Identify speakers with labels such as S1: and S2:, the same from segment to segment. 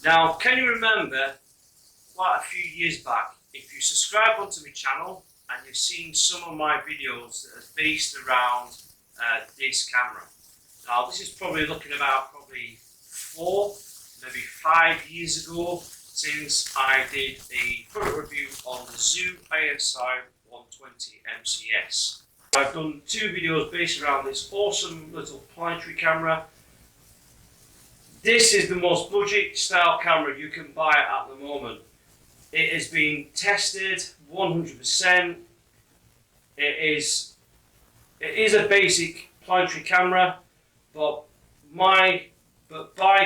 S1: Now, can you remember quite a few years back, if you subscribe onto my channel and you've seen some of my videos that are based around this camera. Now, this is probably looking about 4, maybe 5 years ago since I did a product review on the ZWO ASI 120 MCS. I've done 2 videos based around this awesome little planetary camera. This is the most budget style camera you can buy at the moment. It has been tested 100%. It is a basic planetary camera, but by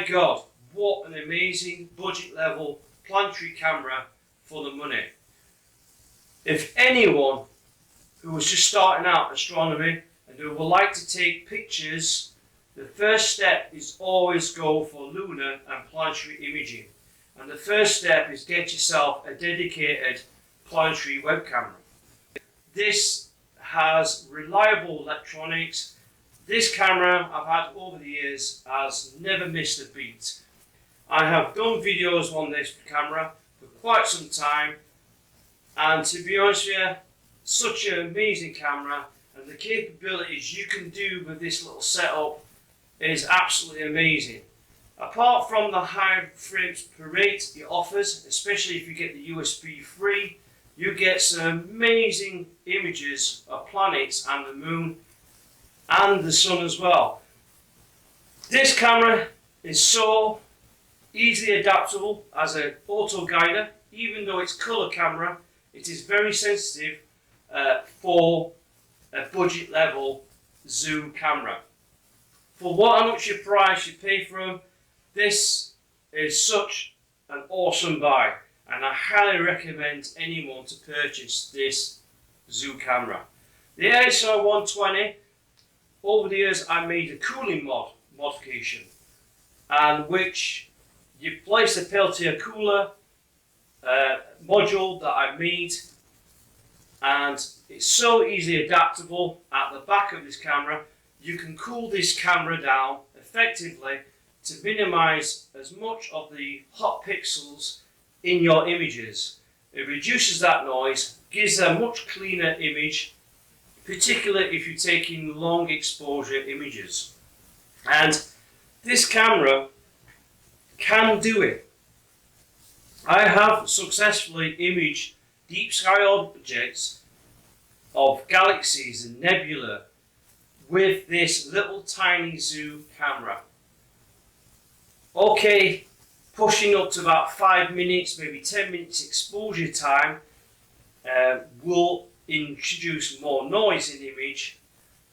S1: God, what an amazing budget level planetary camera for the money. If anyone who was just starting out astronomy and who would like to take pictures, the first step is always go for lunar and planetary imaging. And the first step is get yourself a dedicated planetary web camera. This has reliable electronics. This camera I've had over the years has never missed a beat. I have done videos on this camera for quite some time, and to be honest with you, such an amazing camera, and the capabilities you can do with this little setup is absolutely amazing. Apart from the high frames per rate it offers, especially if you get the USB free, you get some amazing images of planets and the moon and the sun as well. This camera is so easily adaptable as an auto guider. Even though it's colour camera, it is very sensitive for a budget level ZWO camera. For how much you price you pay for them, this is such an awesome buy, and I highly recommend anyone to purchase this ZWO camera. The ASI 120, over the years I made a cooling modification, and which you place a Peltier cooler module that I made, and it's so easily adaptable. At the back of this camera, you can cool this camera down effectively to minimize as much of the hot pixels in your images. It reduces that noise, gives a much cleaner image, particularly if you're taking long exposure images. And this camera can do it. I have successfully imaged deep sky objects of galaxies and nebula with this little tiny ZWO camera. Okay, pushing up to about 5 minutes, maybe 10 minutes exposure time will introduce more noise in the image,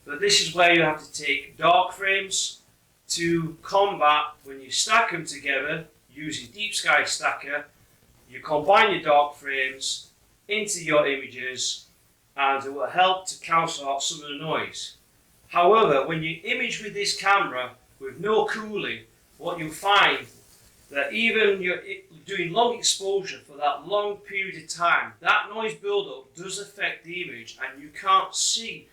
S1: but this is where you have to take dark frames to combat. When you stack them together using Deep Sky Stacker, you combine your dark frames into your images and it will help to cancel out some of the noise. However, when you image with this camera with no cooling, what you'll find that even you're doing long exposure for that long period of time, that noise buildup does affect the image and you can't see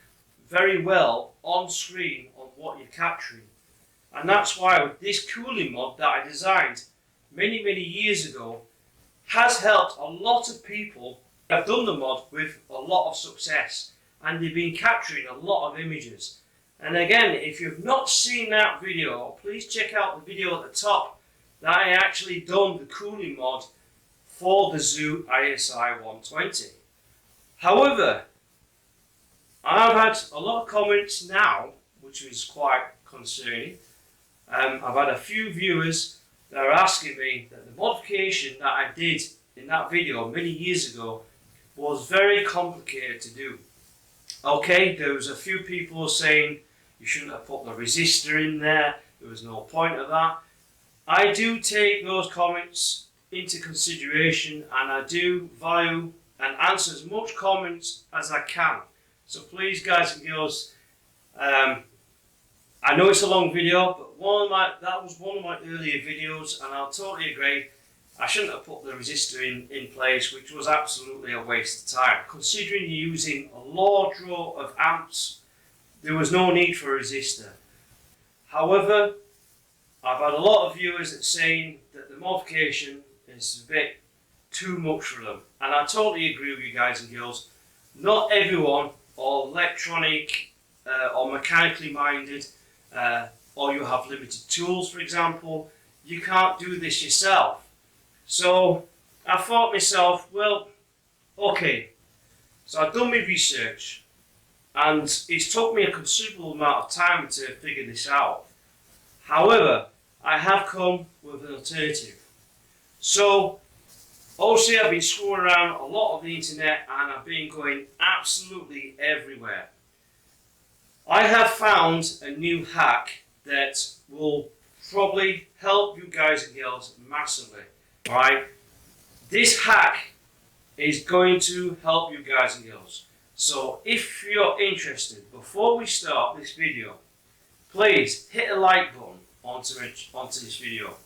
S1: very well on screen on what you're capturing. And that's why with this cooling mod that I designed many years ago has helped a lot of people. I've done the mod with a lot of success and they've been capturing a lot of images. And again, if you've not seen that video, please check out the video at the top that I actually done the cooling mod for the ZWO ASI 120. However, I've had a lot of comments now, which is quite concerning. I've had a few viewers that are asking me that the modification that I did in that video many years ago was very complicated to do. Okay, there was a few people saying you shouldn't have put the resistor in there, there was no point of that. I do take those comments into consideration and I do value and answer as much comments as I can. So please guys and girls, I know it's a long video, but that was one of my earlier videos and I'll totally agree. I shouldn't have put the resistor in place, which was absolutely a waste of time. Considering you're using a large row of amps, there was no need for a resistor. However, I've had a lot of viewers that saying that the modification is a bit too much for them. And I totally agree with you guys and girls. Not everyone or electronic or mechanically minded or you have limited tools, for example, you can't do this yourself. So I thought myself, well, okay, so I've done my research and it's took me a considerable amount of time to figure this out. However, I have come with an alternative. So obviously I've been scrolling around a lot of the internet and I've been going absolutely everywhere. I have found a new hack that will probably help you guys and girls massively. Alright? This hack is going to help you guys and girls. So if you're interested, before we start this video, please hit a like button onto this video.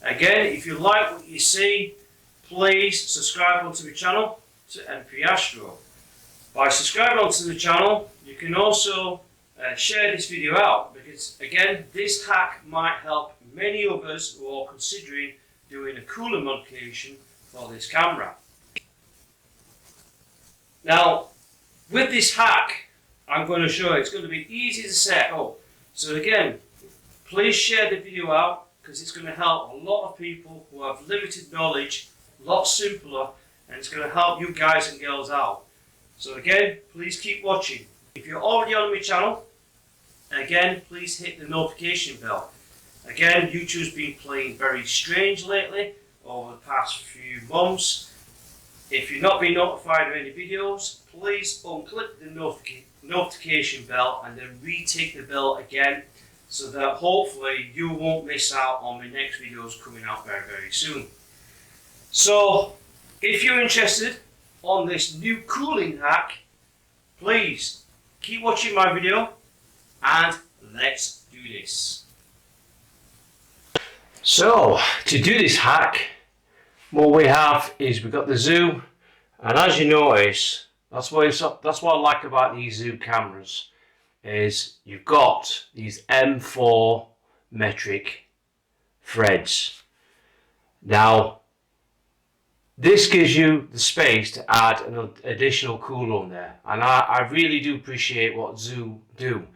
S1: Again, if you like what you see, please subscribe onto the channel to MP Astro. By subscribing onto the channel, you can also share this video out, because again, this hack might help many others who are considering doing a cooler modification for this camera. Now, with this hack, I'm going to show you, it's going to be easy to set up. So again, please share the video out, because it's going to help a lot of people who have limited knowledge, a lot simpler, and it's going to help you guys and girls out. So again, please keep watching. If you're already on my channel, again, please hit the notification bell. Again, YouTube's been playing very strange lately over the past few months. If you've not been notified of any videos, please unclick the notification bell and then re-tick the bell again, so that hopefully you won't miss out on the next videos coming out very, very soon. So, if you're interested on this new cooling hack, please keep watching my video and let's do this. So, to do this hack, what we have is we've got the ZWO, and as you notice, that's what I like about these ZWO cameras, is you've got these M4 metric threads. Now, this gives you the space to add an additional cooler on there, and I really do appreciate what ZWO do.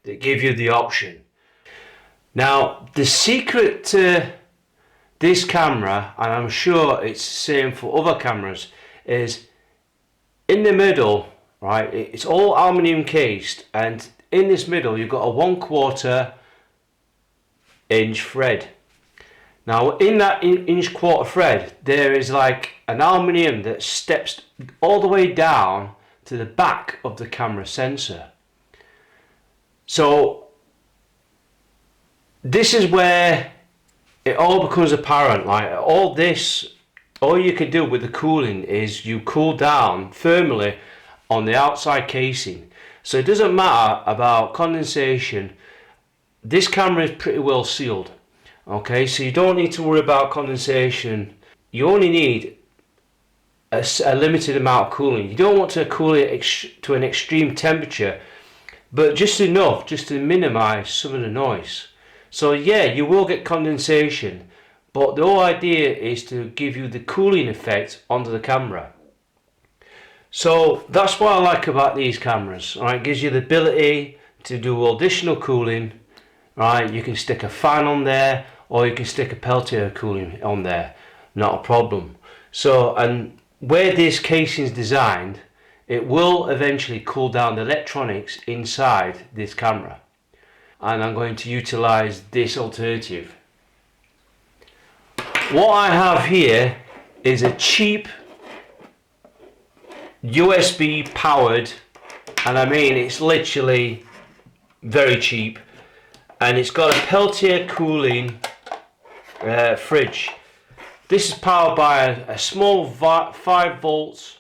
S1: They give you the option. Now, the secret to this camera, and I'm sure it's the same for other cameras, is in the middle, right, it's all aluminium cased, and in this middle you've got a 1/4 inch thread. Now in that inch quarter thread there is like an aluminium that steps all the way down to the back of the camera sensor. So this is where it all becomes apparent. Like all you can do with the cooling is you cool down firmly on the outside casing. So it doesn't matter about condensation. This camera is pretty well sealed. Okay, so you don't need to worry about condensation. You only need a limited amount of cooling. You don't want to cool it to an extreme temperature, but just enough just to minimize some of the noise. So yeah, you will get condensation, but the whole idea is to give you the cooling effect onto the camera. So that's what I like about these cameras. Right, it gives you the ability to do additional cooling. Right, you can stick a fan on there, or you can stick a Peltier cooling on there, not a problem. So, and where this casing is designed, it will eventually cool down the electronics inside this camera, and I'm going to utilize this alternative. What I have here is a cheap USB powered, and I mean it's literally very cheap, and it's got a Peltier cooling fridge. This is powered by a small 5 volts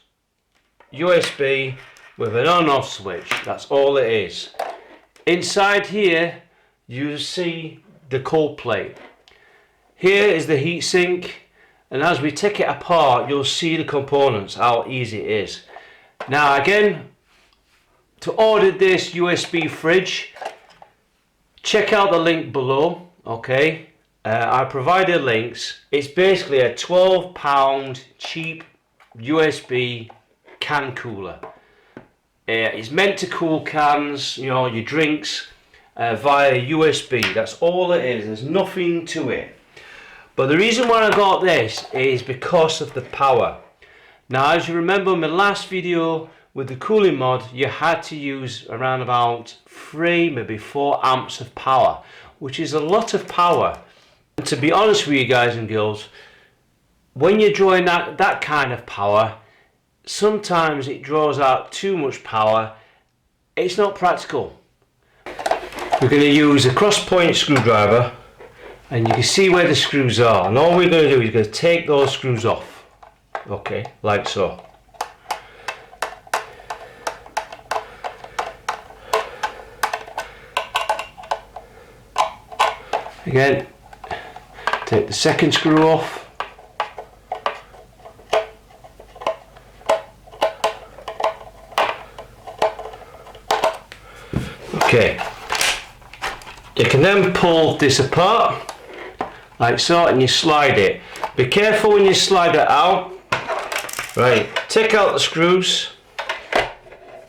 S1: USB with an on-off switch. That's all it is. Inside here you see the cold plate. Here is the heat sink, and as we take it apart you'll see the components, how easy it is. Now again, to order this USB fridge, check out the link below, okay?
S2: I provided links. It's basically a £12 cheap USB can cooler. It's meant to cool cans, you know, your drinks via USB. That's all it is. There's nothing to it. But the reason why I got this is because of the power. Now, as you remember in my last video with the cooling mod, you had to use around about 3, maybe 4 amps of power, which is a lot of power. And to be honest with you guys and girls, when you're drawing that kind of power, sometimes it draws out too much power. It's not practical. We're going to use a cross point screwdriver, and you can see where the screws are, and all we're going to do is going to take those screws off, okay, like so. Again, take the second screw off. Okay, you can then pull this apart like so, and you slide it. Be careful when you slide it out. Right, take out the screws.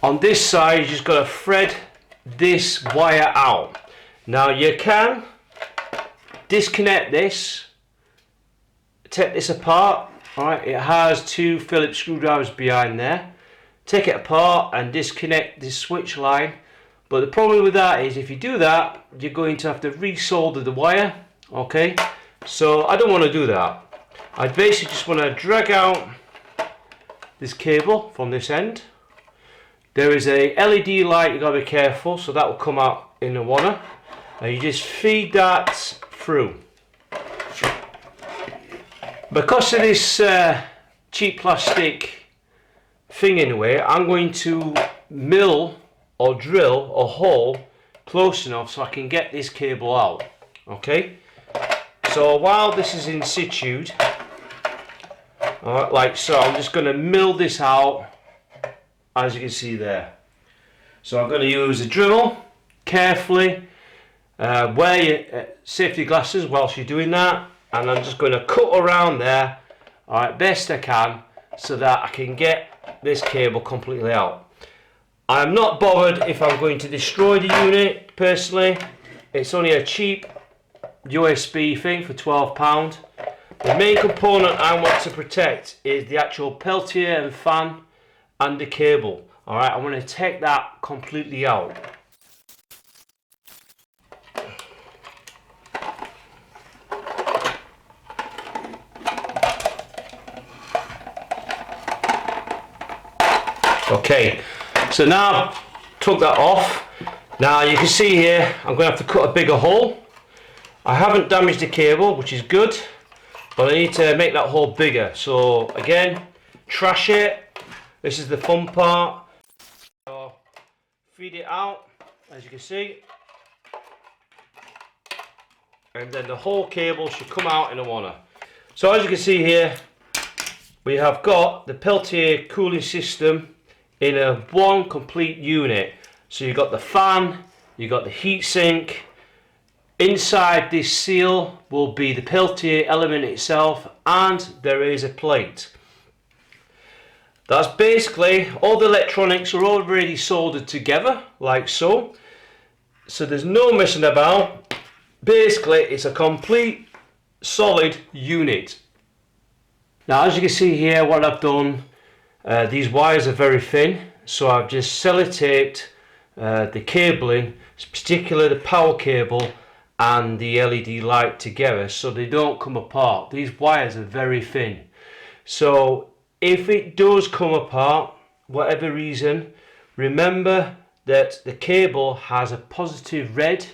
S2: On this side, you just got to thread this wire out. Now you can disconnect this, take this apart. Alright, it has 2 Phillips screwdrivers behind there. Take it apart and disconnect this switch line. But the problem with that is, if you do that, you're going to have to resolder the wire. Okay, so I don't want to do that. I basically just want to drag out this cable from this end. There is a LED light, you've got to be careful, so that will come out in the water. And you just feed that through. Because of this cheap plastic thing in the way, I'm going to mill or drill a hole close enough so I can get this cable out. Okay, so while this is in situ, alright, like so, I'm just going to mill this out, as you can see there. So I'm going to use a Dremel carefully. Wear your safety glasses whilst you're doing that, and I'm just going to cut around there, alright, best I can, so that I can get this cable completely out. I'm not bothered if I'm going to destroy the unit personally. It's only a cheap USB thing for £12. The main component I want to protect is the actual Peltier and fan and the cable. Alright, I want to take that completely out. Okay, so now I've took that off. Now you can see here I'm going to have to cut a bigger hole. I haven't damaged the cable, which is good, but I need to make that hole bigger. So again, trash it. This is the fun part. So feed it out, as you can see, and then the whole cable should come out in a wanna. So as you can see here, we have got the Peltier cooling system in a one complete unit. So you've got the fan, you've got the heat sink. Inside this seal will be the Peltier element itself, and there is a plate. That's basically all the electronics are already soldered together like so. So there's no messing about. Basically it's a complete solid unit. Now as you can see here, what I've done, these wires are very thin, so I've just sellotaped the cabling, particularly the power cable and the LED light together so they don't come apart. These wires are very thin, so if it does come apart, whatever reason, remember that the cable has a positive red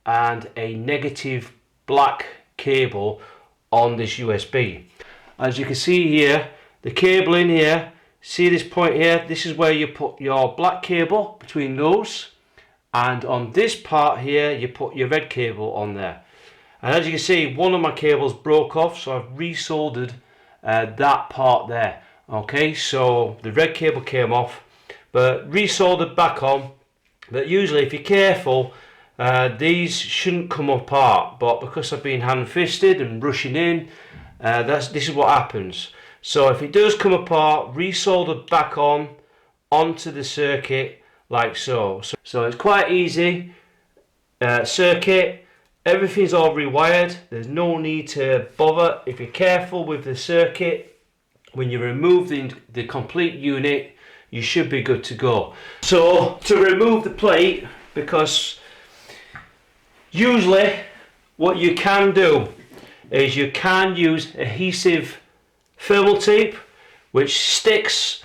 S2: and a negative black cable on this USB. As you can see here, the cable in here, see this point here, this is where you put your black cable between those, and on this part here you put your red cable on there. And as you can see, one of my cables broke off, so I've resoldered that part there. Okay, so the red cable came off, but resoldered back on. But usually if you're careful, these shouldn't come apart, but because I've been hand-fisted and rushing in, this is what happens. So if it does come apart, resolder back onto the circuit like so. So it's quite easy. Circuit, everything's all rewired. There's no need to bother. If you're careful with the circuit, when you remove the complete unit, you should be good to go. So to remove the plate, because usually what you can do is you can use adhesive thermal tape, which sticks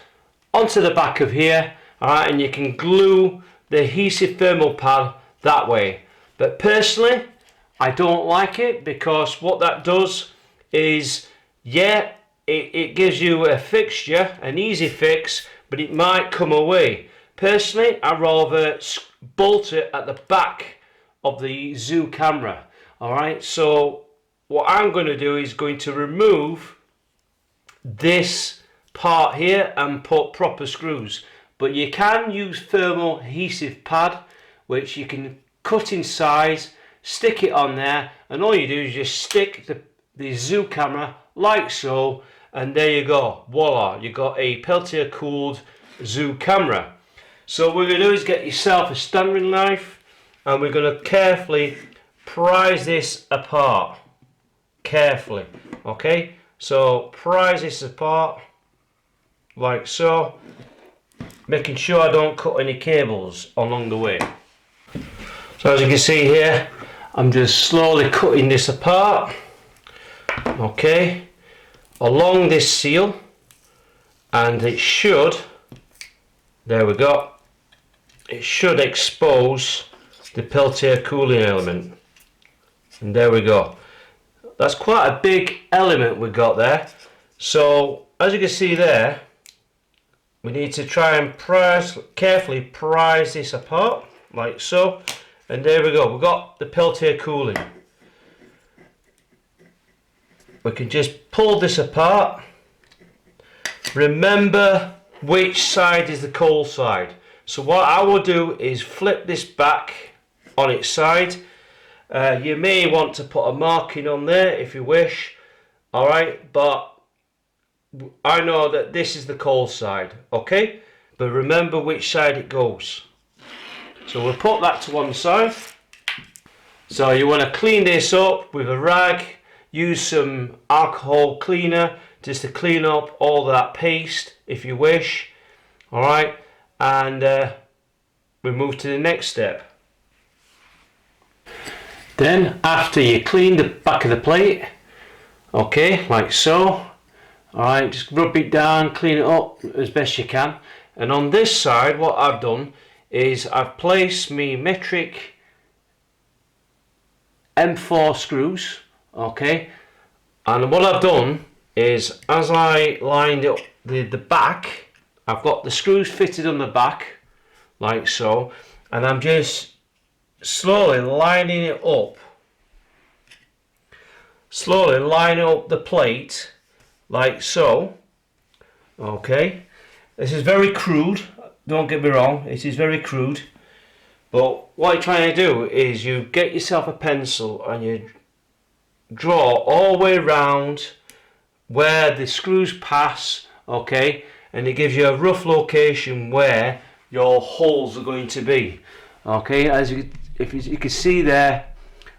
S2: onto the back of here, alright, and you can glue the adhesive thermal pad that way. But personally, I don't like it, because what that does is, yeah, it gives you a fixture, an easy fix, but it might come away. Personally, I rather bolt it at the back of the ZWO camera. Alright, so what I'm going to do is going to remove this part here and put proper screws. But you can use thermal adhesive pad, which you can cut in size, stick it on there, and all you do is just stick the ZWO camera like so, and there you go, voila, you got a Peltier cooled ZWO camera. So what we're going to do is get yourself a standing knife, and we're going to carefully prise this apart, carefully, okay? So prise this apart like so, making sure I don't cut any cables along the way. So as you can see here, I'm just slowly cutting this apart, okay, along this seal, and it should, there we go, it should expose the Peltier cooling element. And there we go. That's quite a big element we got there. So as you can see there, we need to try and carefully prise this apart like so, and there we go, we've got the Peltier cooling. We can just pull this apart. Remember which side is the cold side. So what I will do is flip this back on its side. You may want to put a marking on there if you wish, alright, but I know that this is the cold side, okay? But remember which side it goes. So we'll put that to one side. So you want to clean this up with a rag, use some alcohol cleaner just to clean up all that paste if you wish, alright, and we move to the next step. Then after you clean the back of the plate, okay, like so, alright, just rub it down, clean it up as best you can. And on this side, what I've done is I've placed me metric M4 screws, okay, and what I've done is, as I lined up the back, I've got the screws fitted on the back like so, and I'm just slowly lining it up, slowly lining up the plate like so, okay. This is very crude, don't get me wrong, it is very crude, but what you're trying to do is you get yourself a pencil and you draw all the way around where the screws pass, okay, and it gives you a rough location where your holes are going to be, okay. As you can see there,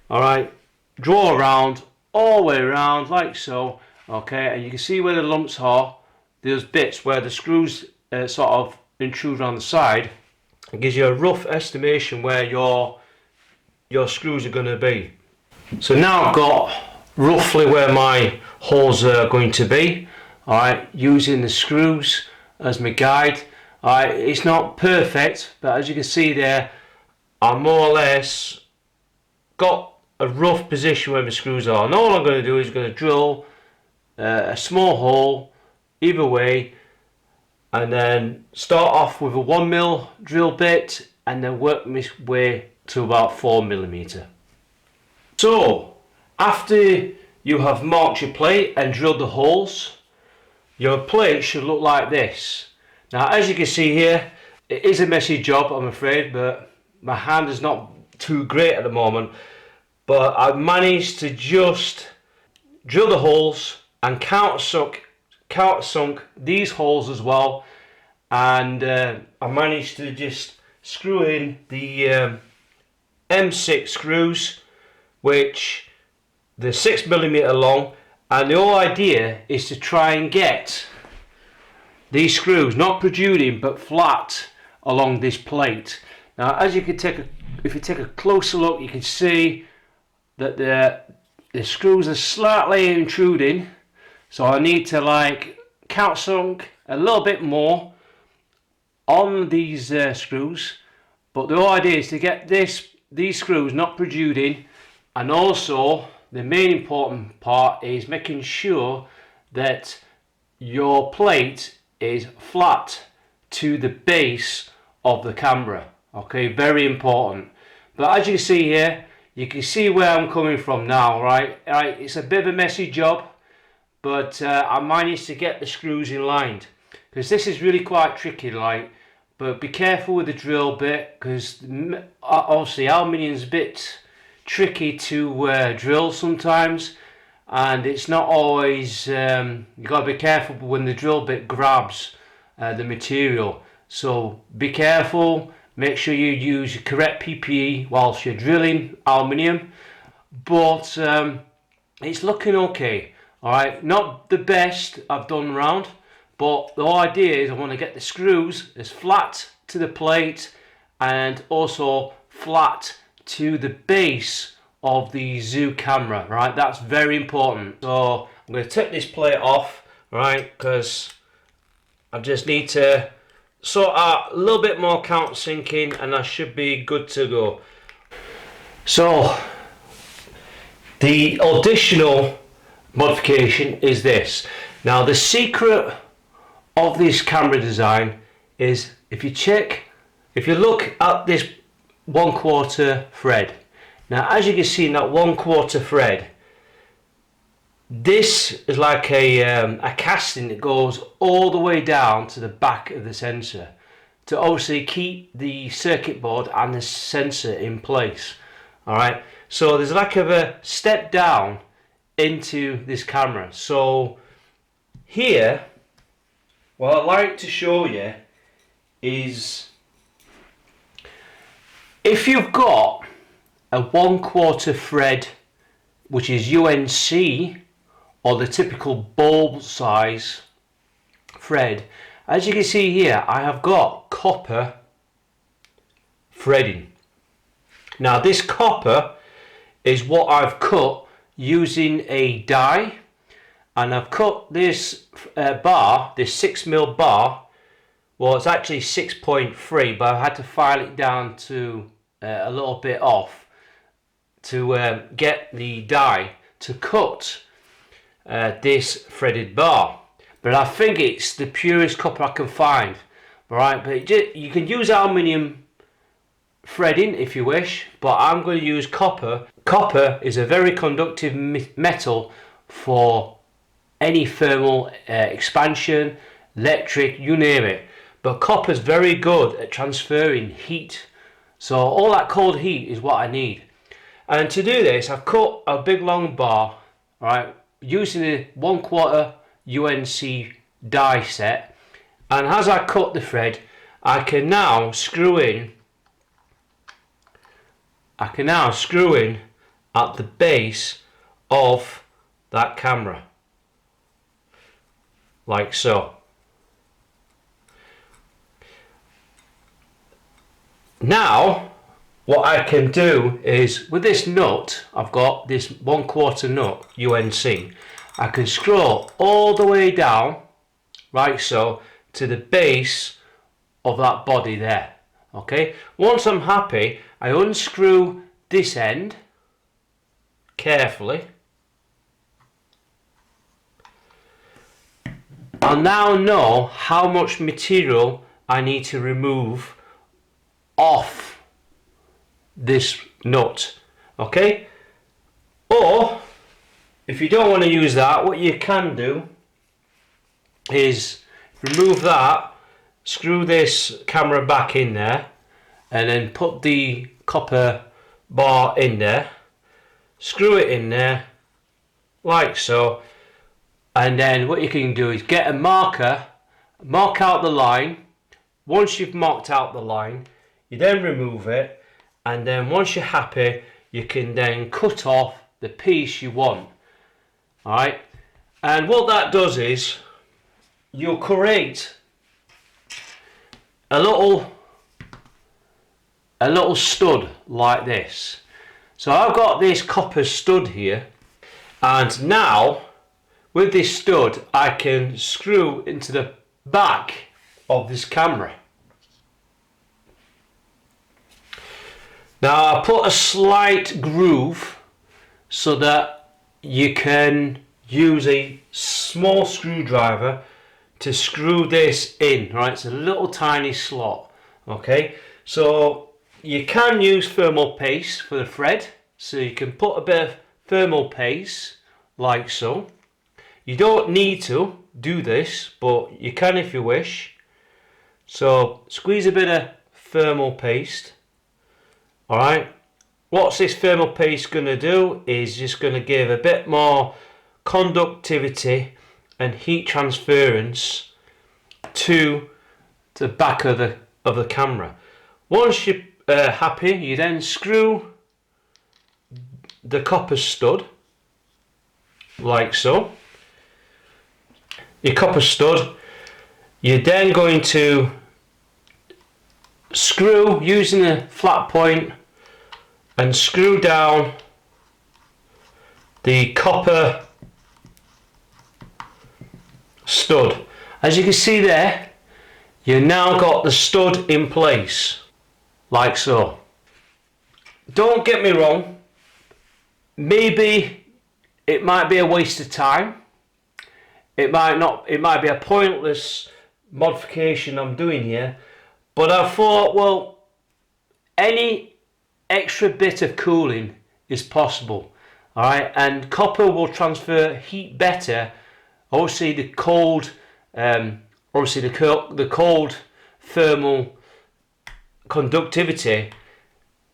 S2: alright, draw around all the way around like so, okay, and you can see where the lumps are. There's bits where the screws sort of intrude on the side. It gives you a rough estimation where your screws are going to be. So now I've got roughly where my holes are going to be, alright, using the screws as my guide. Alright, it's not perfect, but as you can see there, I more or less got a rough position where my screws are, and all I'm going to do is going to drill a small hole either way, and then start off with a 1mm drill bit and then work my way to about 4mm. So after you have marked your plate and drilled the holes, your plate should look like this. Now as you can see here, it is a messy job, I'm afraid, but my hand has not too great at the moment, but I've managed to just drill the holes and countersunk these holes as well, and I managed to just screw in the M6 screws, which they're 6mm long, and the whole idea is to try and get these screws not protruding but flat along this plate. Now, as you can if you take a closer look, you can see that the screws are slightly intruding, so I need to like countersunk a little bit more on these screws. But the whole idea is to get these screws not protruding, and also the main important part is making sure that your plate is flat to the base of the camera. Okay, very important. But as you can see here, you can see where I'm coming from now, right? It's a bit of a messy job, but I managed to get the screws in line, because this is really quite tricky, like. But be careful with the drill bit, because obviously aluminium's a bit tricky to drill sometimes, and it's not always, you've got to be careful when the drill bit grabs the material. So be careful, make sure you use your correct PPE whilst you're drilling aluminium, but it's looking okay. Alright, not the best I've done round, but the whole idea is I want to get the screws as flat to the plate and also flat to the base of the ZWO camera, right? That's very important. So I'm going to take this plate off, right, because I just need to sort out a little bit more countersinking and I should be good to go. So the additional modification is this. Now the secret of this camera design is, if you look at this 1/4 thread. Now, as you can see in that 1/4 thread, this is like a casting that goes all the way down to the back of the sensor to obviously keep the circuit board and the sensor in place. All right, so there's like a step down into this camera. So here, what I'd like to show you is, if you've got a 1/4 thread, which is UNC, or the typical bulb size thread, as you can see here, I have got copper threading. Now this copper is what I've cut using a die, and I've cut this bar, this 6mm bar. Well, it's actually 6.3, but I had to file it down to a little bit off to get the die to cut this threaded bar. But I think it's the purest copper I can find. Right, but you can use aluminium threading if you wish, but I'm going to use copper. Copper is a very conductive metal for any thermal expansion, electric, you name it. But copper is very good at transferring heat. So all that cold heat is what I need. And to do this, I've cut a big long bar, right, using a 1/4 UNC die set. And as I cut the thread, I can now screw in at the base of that camera, like so. Now what I can do is, with this nut, I've got this 1/4 nut UNC, I can screw all the way down, right, so to the base of that body there. Okay, once I'm happy, I unscrew this end carefully. I'll now know how much material I need to remove off this nut. Okay, or if you don't want to use that, what you can do is remove that, screw this camera back in there, and then put the copper bar in there, screw it in there like so, and then what you can do is get a marker, mark out the line. Once you've marked out the line, you then remove it, and then once you're happy, you can then cut off the piece you want. Alright, and what that does is you'll create a little stud like this. So I've got this copper stud here, and now with this stud I can screw into the back of this camera. Now I put a slight groove so that you can use a small screwdriver to screw this in, right? It's a little tiny slot, okay? So you can use thermal paste for the thread, so you can put a bit of thermal paste like so. You don't need to do this, but you can if you wish. So squeeze a bit of thermal paste. Alright, what's this thermal paste going to do is just going to give a bit more conductivity and heat transference to the back of the camera. Once you're happy, you then screw the copper stud like so. Your copper stud, you're then going to screw using a flat point and screw down the copper stud. As you can see there, you've now got the stud in place like so. Don't get me wrong, maybe it might be a waste of time, it might be a pointless modification I'm doing here, but I thought, well, any extra bit of cooling is possible, alright, and copper will transfer heat better. Obviously the cold thermal conductivity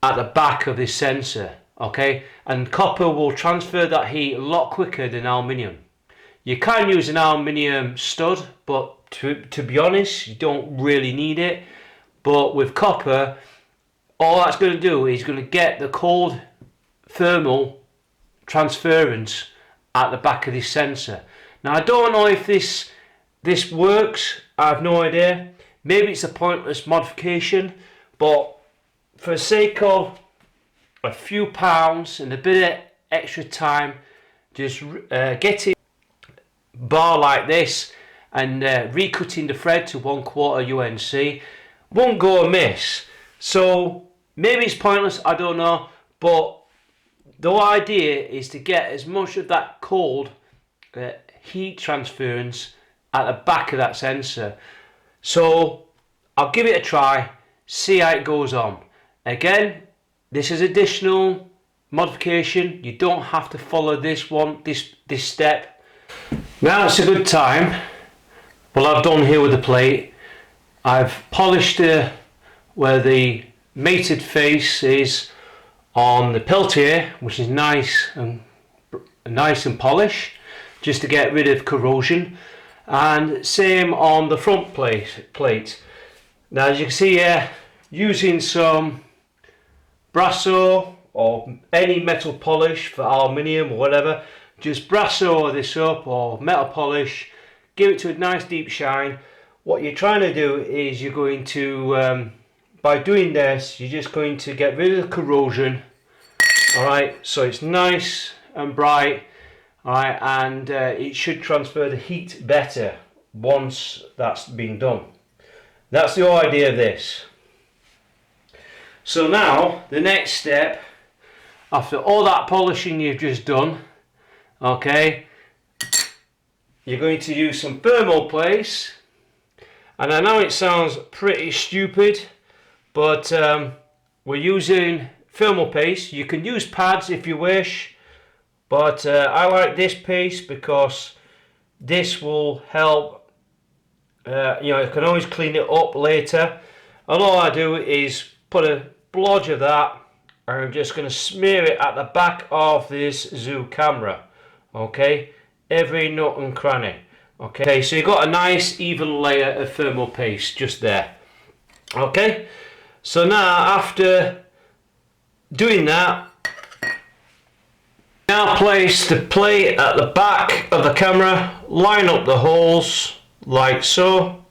S2: at the back of this sensor, okay, and copper will transfer that heat a lot quicker than aluminium. You can use an aluminium stud, but to be honest, you don't really need it. But with copper, all that's going to do is going to get the cold thermal transference at the back of this sensor. Now I don't know if this works, I have no idea. Maybe it's a pointless modification, but for the sake of a few pounds and a bit of extra time, just getting a bar like this and recutting the thread to 1/4 UNC won't go amiss. So maybe it's pointless, I don't know, but the idea is to get as much of that cold heat transference at the back of that sensor. So I'll give it a try, see how it goes on. Again, this is additional modification, you don't have to follow this step. Now it's a good time. What I've done here with the plate, I've polished where the mated face is on the Peltier, which is nice and polished, just to get rid of corrosion, and same on the front plate. Now as you can see here, using some Brasso or any metal polish for aluminium or whatever, just Brasso this up or metal polish, give it to a nice deep shine. What you're trying to do is you're going to, by doing this, you're just going to get rid of the corrosion, alright, so it's nice and bright, alright, and it should transfer the heat better once that's been done. That's the whole idea of this. So now, the next step, after all that polishing you've just done, okay, you're going to use some thermal paste. And I know it sounds pretty stupid, but we're using thermal paste. You can use pads if you wish, but I like this paste because this will help, you know, I can always clean it up later. And all I do is put a blodge of that and I'm just going to smear it at the back of this ZWO camera. Okay, every nook and cranny. Okay, so you've got a nice even layer of thermal paste just there. Okay, so now after doing that, now place the plate at the back of the camera, line up the holes like so,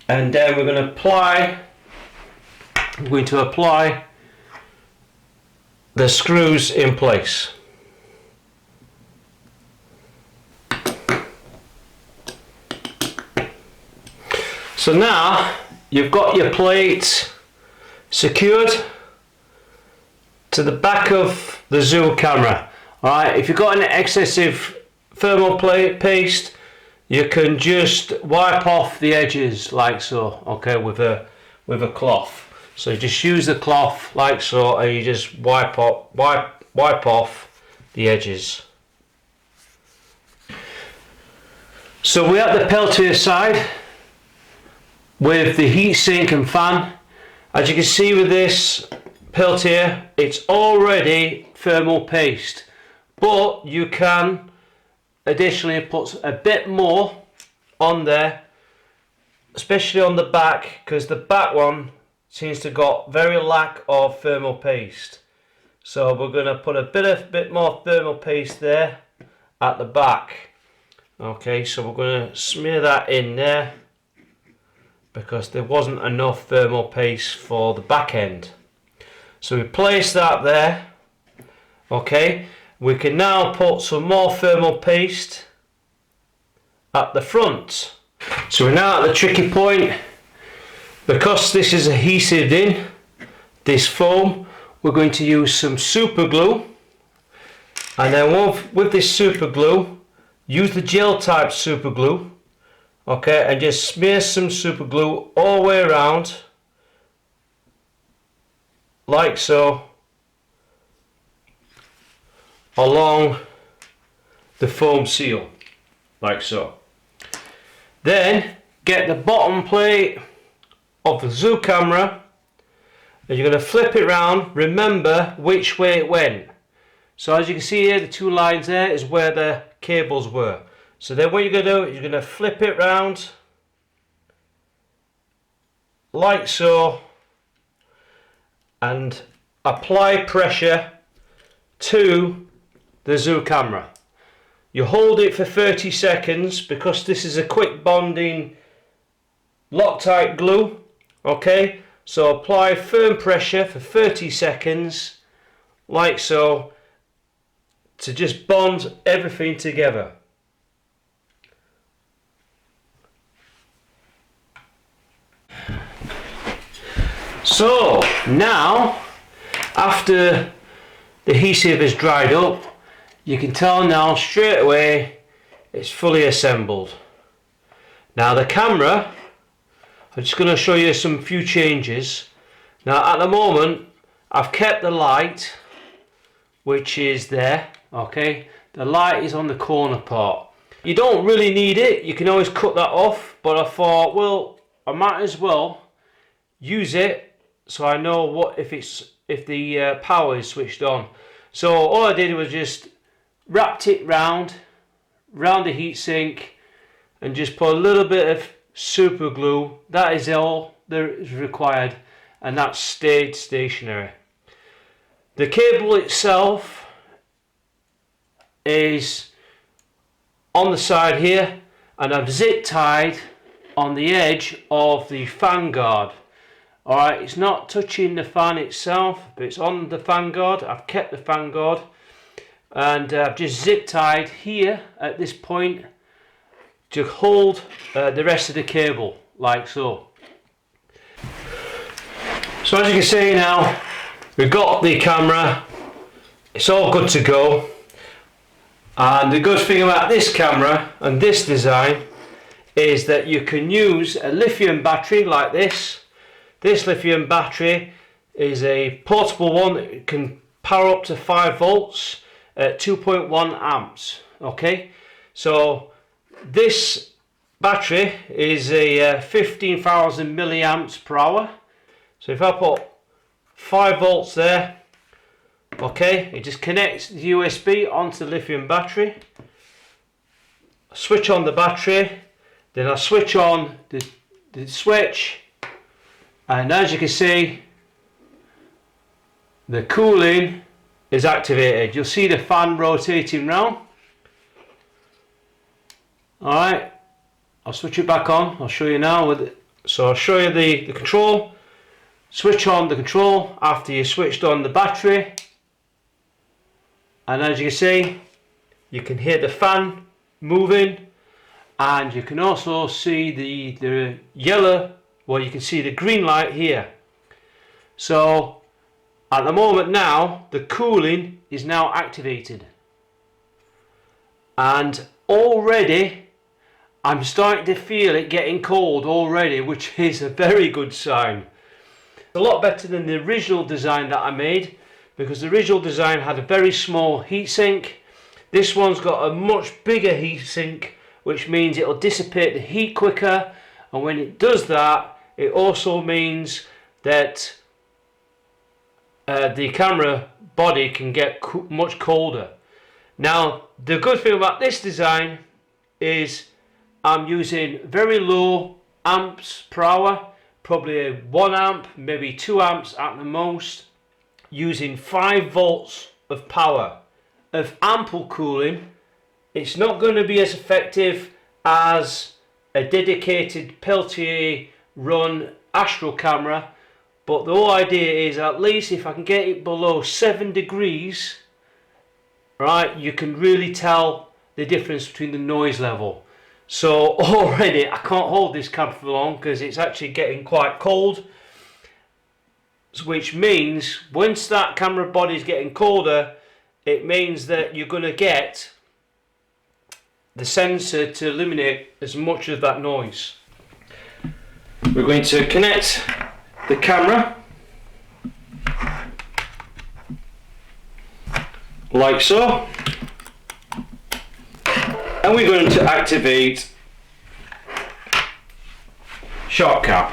S2: and then we're going to apply the screws in place. So now you've got your plate secured to the back of the ZWO camera. Alright, if you've got an excessive thermal paste, you can just wipe off the edges like so, okay, with a cloth. So you just use the cloth like so, and you just wipe off the edges. So we're at the Peltier side with the heatsink and fan. As you can see with this Peltier, it's already thermal paste, but you can additionally put a bit more on there, especially on the back, because the back one seems to got very lack of thermal paste. So we're going to put a bit more thermal paste there at the back. Okay, so we're going to smear that in there because there wasn't enough thermal paste for the back end. So we place that there. Okay, we can now put some more thermal paste at the front. So we're now at the tricky point. Because this is adhesive in this foam, we're going to use some super glue, and then with this super glue, use the gel type super glue, okay, and just smear some super glue all the way around like so along the foam seal like so. Then get the bottom plate of the ZWO camera, and you're going to flip it round. Remember which way it went. So as you can see here, the two lines there is where the cables were. So then what you're going to do is you're going to flip it round like so and apply pressure to the ZWO camera. You hold it for 30 seconds because this is a quick bonding Loctite glue. Okay, so apply firm pressure for 30 seconds like so to just bond everything together. So now, after the adhesive is dried up, you can tell now straight away it's fully assembled. Now the camera, I'm just going to show you some few changes. Now at the moment I've kept the light, which is there, okay. The light is on the corner part. You don't really need it, you can always cut that off, but I thought, well, I might as well use it so I know what if the power is switched on. So all I did was just wrapped it round the heatsink and just put a little bit of super glue. That is all there is required, and that stayed stationary. The cable itself is on the side here, and I've zip tied on the edge of the fan guard. Alright, it's not touching the fan itself, but it's on the fan guard. I've kept the fan guard, and I've just zip tied here at this point to hold the rest of the cable like so. So as you can see now, we've got the camera, it's all good to go. And the good thing about this camera and this design is that you can use a lithium battery like this. This lithium battery is a portable one that can power up to 5 volts at 2.1 amps. Okay, so this battery is a 15,000 milliamps per hour. So if I put 5 volts there. Okay, it just connects the USB onto the lithium battery. Switch on the battery, then I switch on the switch, and as you can see, the cooling is activated. You'll see the fan rotating round. Alright, I'll switch it back on. I'll show you now with it. So I'll show you the control. Switch on the control after you switched on the battery, and as you can see, you can hear the fan moving, and you can also see the yellow, well, you can see the green light here. So at the moment now, the cooling is now activated, and already I'm starting to feel it getting cold already, which is a very good sign. It's a lot better than the original design that I made, because the original design had a very small heatsink. This one's got a much bigger heatsink, which means it'll dissipate the heat quicker, and when it does that, it also means that the camera body can get much colder. Now, the good thing about this design is I'm using very low amps per hour, probably 1 amp, maybe 2 amps at the most, using 5 volts of power. Of ample cooling. It's not going to be as effective as a dedicated Peltier run Astro camera, but the whole idea is, at least if I can get it below 7 degrees, right, you can really tell the difference between the noise level. So already I can't hold this camera for long because it's actually getting quite cold, which means once that camera body is getting colder, it means that you're going to get the sensor to eliminate as much of that noise. We're going to connect the camera like so, and we're going to activate shark cap.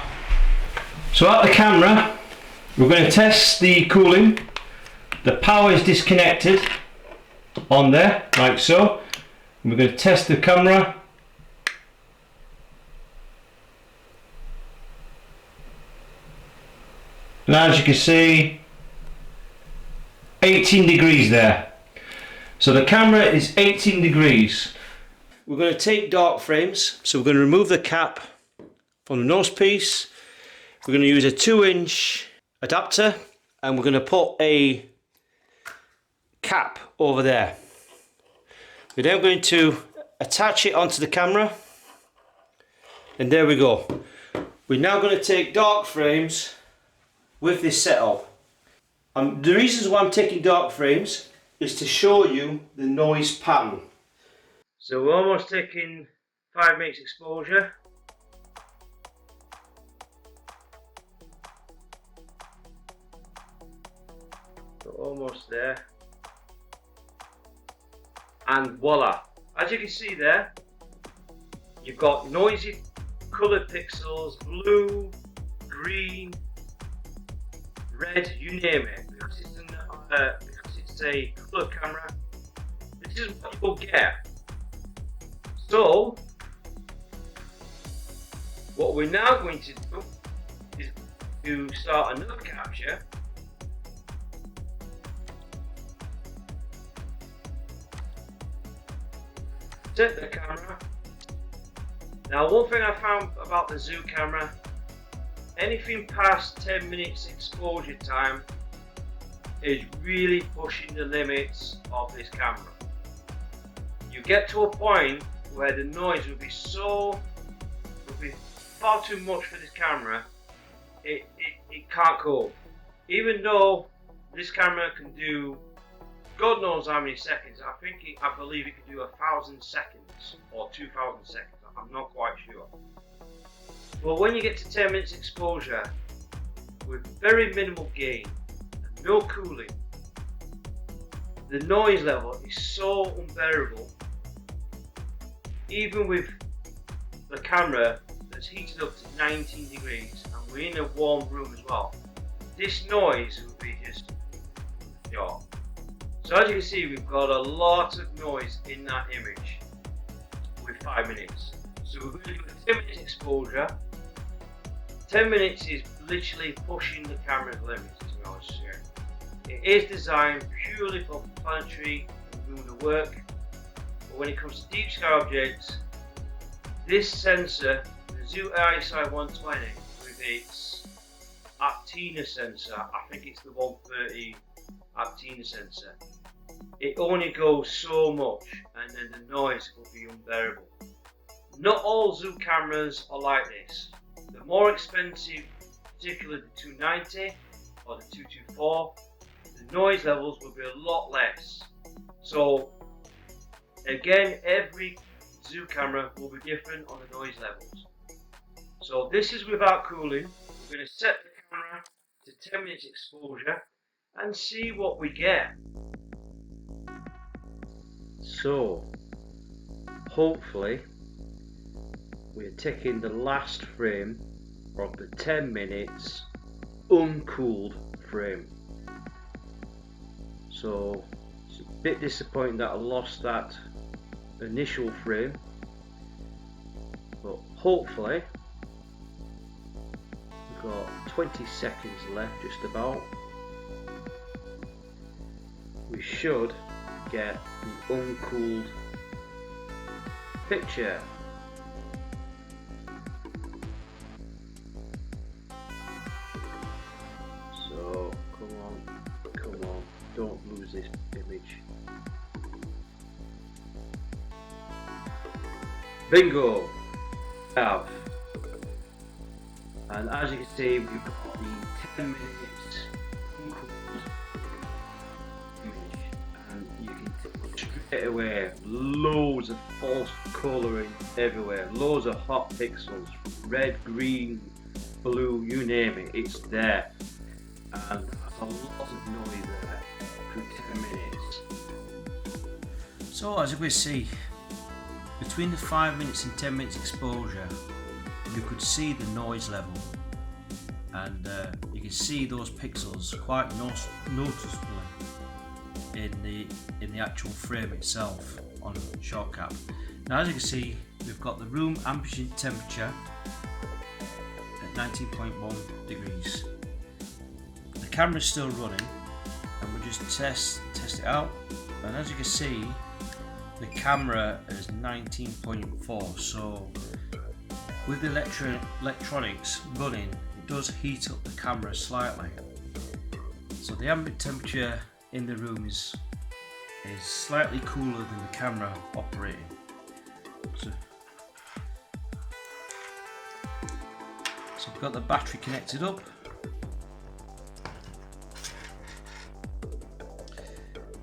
S2: So at the camera, we're going to test the cooling. The power is disconnected on there, like so. We're going to test the camera. And as you can see, 18 degrees there. So the camera is 18 degrees. We're going to take dark frames, so we're going to remove the cap from the nose piece. We're going to use a 2-inch adapter, and we're going to put a cap over there. We're then going to attach it onto the camera, and there we go. We're now going to take dark frames with this setup. The reasons why I'm taking dark frames is to show you the noise pattern. So we're almost taking 5 minutes exposure. So almost there. And voila! As you can see there, you've got noisy coloured pixels, blue, green, red, you name it. Because it's a colour camera, this is what you'll get. So, what we're now going to do is to start another capture. Set the camera. Now, one thing I found about the ZWO camera, anything past 10 minutes exposure time is really pushing the limits of this camera. You get to a point where the noise will be far too much for this camera. It can't cope. Even though this camera can do God knows how many seconds. I believe it can do 1,000 seconds or 2,000 seconds. I'm not quite sure. But when you get to 10 minutes exposure with very minimal gain and no cooling, the noise level is so unbearable. Even with the camera that's heated up to 19 degrees and we're in a warm room as well,
S1: this noise will be just shot. So as you can see, we've got a lot of noise in that image with 5 minutes. So we're going to do a 10 minutes exposure. 10 minutes is literally pushing the camera's limits, to be honest with you. It is designed purely for planetary and lunar work, but when it comes to deep sky objects, this sensor, the ZWO ISI 120 with its Aptina sensor, I think it's the 130 Aptina sensor, it only goes so much and then the noise will be unbearable. Not all ZWO cameras are like this. The more expensive, particularly the 290 or the 224, the noise levels will be a lot less. So again, every ZWO camera will be different on the noise levels. So this is without cooling. We're going to set the camera to 10 minutes exposure and see what we get.
S2: So hopefully we're taking the last frame of the 10 minutes uncooled frame. So it's a bit disappointing that I lost that initial frame, but hopefully we've got 20 seconds left, just about. We should get the uncooled picture. So come on, don't lose this image. Bingo! Have. And as you can see, we've got the 10 minutes uncooled image, and you can see straight away loads of false colouring everywhere, loads of hot pixels, red, green, blue, you name it, it's there. And a lot of noise there for 10 minutes.
S3: So as you can see, between the 5 minutes and 10 minutes exposure, you could see the noise level, and you can see those pixels quite noticeably in the actual frame itself on short cap. Now as you can see, we've got the room ambient temperature at 19.1 degrees. The camera is still running, and we'll just test it out. And as you can see, the camera is 19.4, so with the electronics running, it does heat up the camera slightly. So the ambient temperature in the room is slightly cooler than the camera operating. So we've got the battery connected up.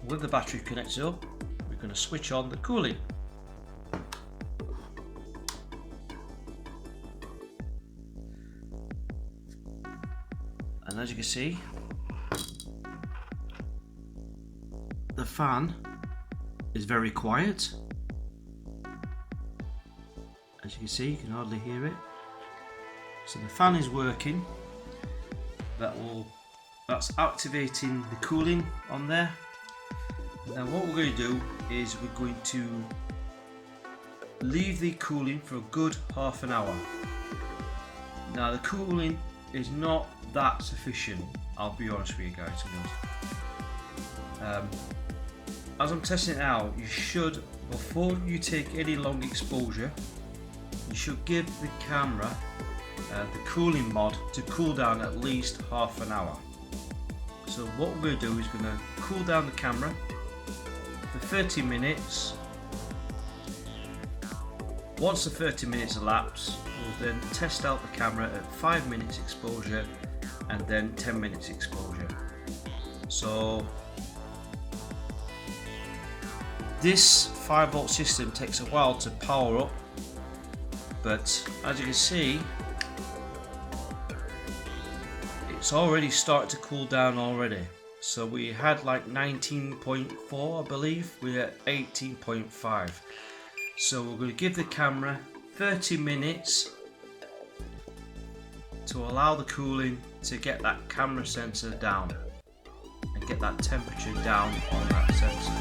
S3: With the battery connected up, we're going to switch on the cooling. And as you can see, the fan is very quiet. As you can see, you can hardly hear it. So the fan is working. That's activating the cooling on there. Now what we're going to do is we're going to leave the cooling for a good half an hour. Now the cooling is not that sufficient, I'll be honest with you guys. As I'm testing it out, you should, before you take any long exposure, you should give the camera the cooling mod to cool down at least half an hour. So what we're going to do is we're going to cool down the camera for 30 minutes. Once the 30 minutes elapse, we'll then test out the camera at 5 minutes exposure and then 10 minutes exposure. So this 5-volt system takes a while to power up, but as you can see, it's already started to cool down already. So we had like 19.4, I believe, we're at 18.5. So we're going to give the camera 30 minutes to allow the cooling to get that camera sensor down and get that temperature down on that sensor.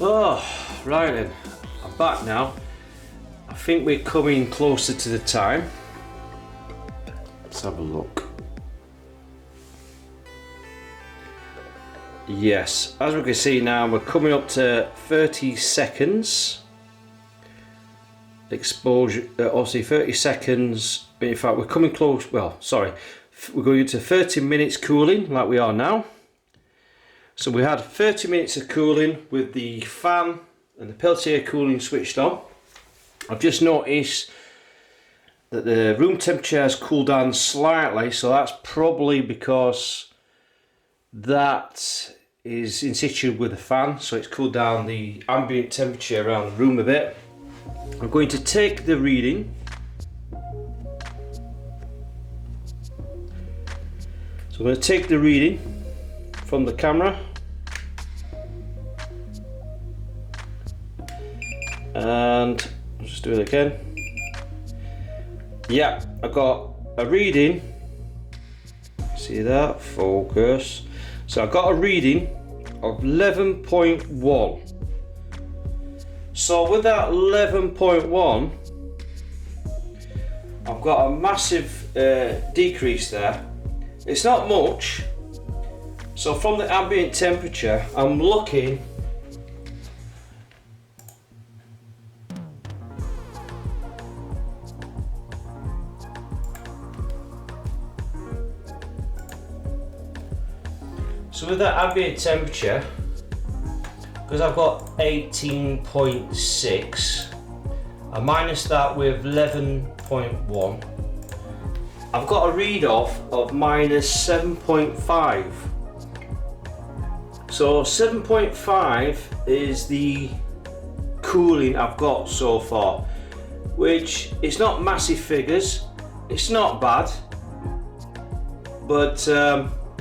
S2: Oh, right then, I'm back now. I think we're coming closer to the time. Let's have a look. Yes, as we can see now, we're coming up to 30 seconds. Exposure, obviously 30 seconds, in fact we're coming close, well sorry, we're going into 30 minutes cooling like we are now. So we had 30 minutes of cooling with the fan and the Peltier cooling switched on. I've just noticed that the room temperature has cooled down slightly, so that's probably because that is in situ with the fan, so it's cooled down the ambient temperature around the room a bit. I'm going to take the reading. So I'm going to take the reading from the camera, and I'll just do it again. Yeah, I got a reading. See that? Focus. So I got a reading of 11.1. So with that 11.1, I've got a massive decrease there. It's not much. So from the ambient temperature, I'm looking so with that ambient temperature, because I've got 18.6, I minus that with 11.1, I've got a read off of minus 7.5. So 7.5 is the cooling I've got so far, which is not massive figures, it's not bad, but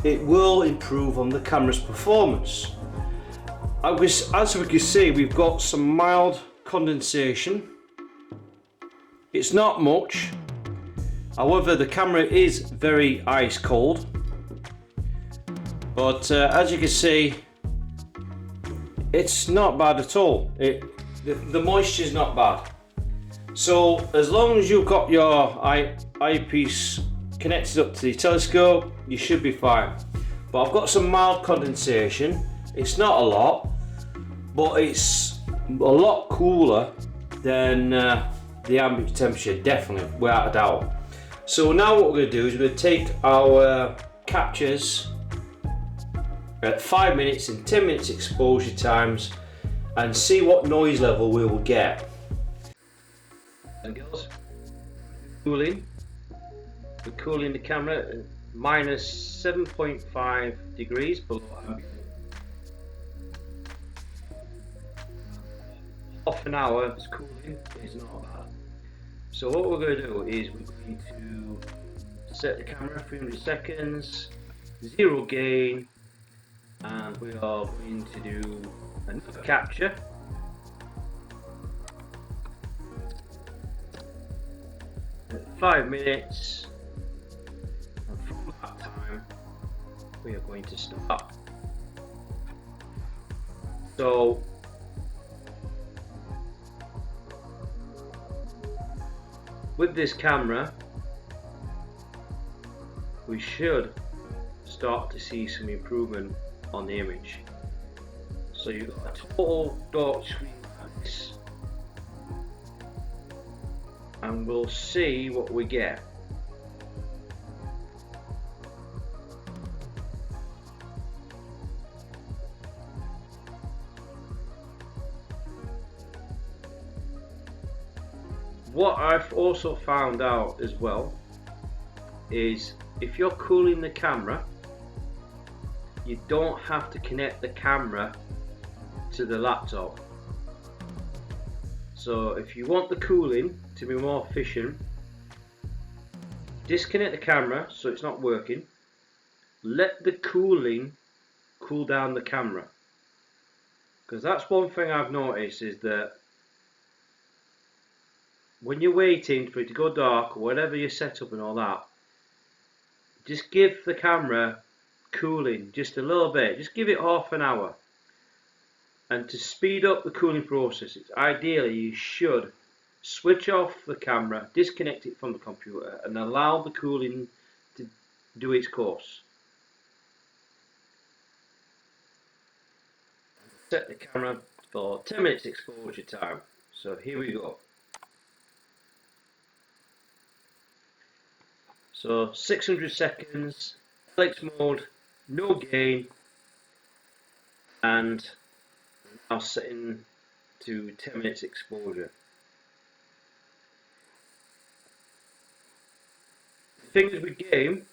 S2: it will improve on the camera's performance. As we can see, we've got some mild condensation. It's not much, however the camera is very ice cold. But as you can see, it's not bad at all. The moisture is not bad. So as long as you've got your eyepiece connected up to the telescope, you should be fine. But I've got some mild condensation. It's not a lot, but it's a lot cooler than the ambient temperature, definitely, without a doubt. So now what we're going to do is we're going to take our captures at 5 minutes and 10 minutes exposure times and see what noise level we will get. And girls, cooling. We're cooling the camera at minus 7.5 degrees below ambient. Half an hour cooling is not bad. So what we're going to do is we're going to set the camera 300 seconds, 0 gain, and we are going to do another capture. At 5 minutes, and from that time we are going to start. So with this camera, we should start to see some improvement on the image. So you've got a total dark screen like this, and we'll see what we get. What I've also found out as well is if you're cooling the camera, you don't have to connect the camera to the laptop. So if you want the cooling to be more efficient, disconnect the camera so it's not working, let the cooling cool down the camera, because that's one thing I've noticed, is that when you're waiting for it to go dark or whatever you set up and all that, just give the camera cooling just a little bit, just give it half an hour. And to speed up the cooling process, ideally you should switch off the camera, disconnect it from the computer, and allow the cooling to do its course. Set the camera for 10 minutes exposure time. So here we go. So 600 seconds, flex mode, no gain, and now setting to 10 minutes exposure. The thing is with game,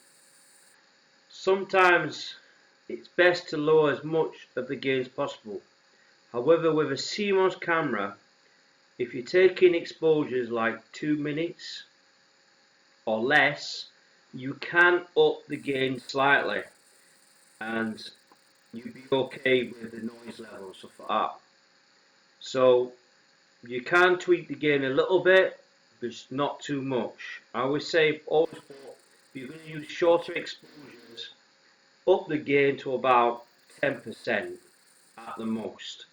S2: sometimes it's best to lower as much of the gain as possible. However, with a CMOS camera, if you're taking exposures like 2 minutes or less, you can up the gain slightly and you'd be okay with the noise level and stuff like that. So you can tweak the gain a little bit, but not too much. I would say always, if you're going to use shorter exposures, up the gain to about 10% at the most,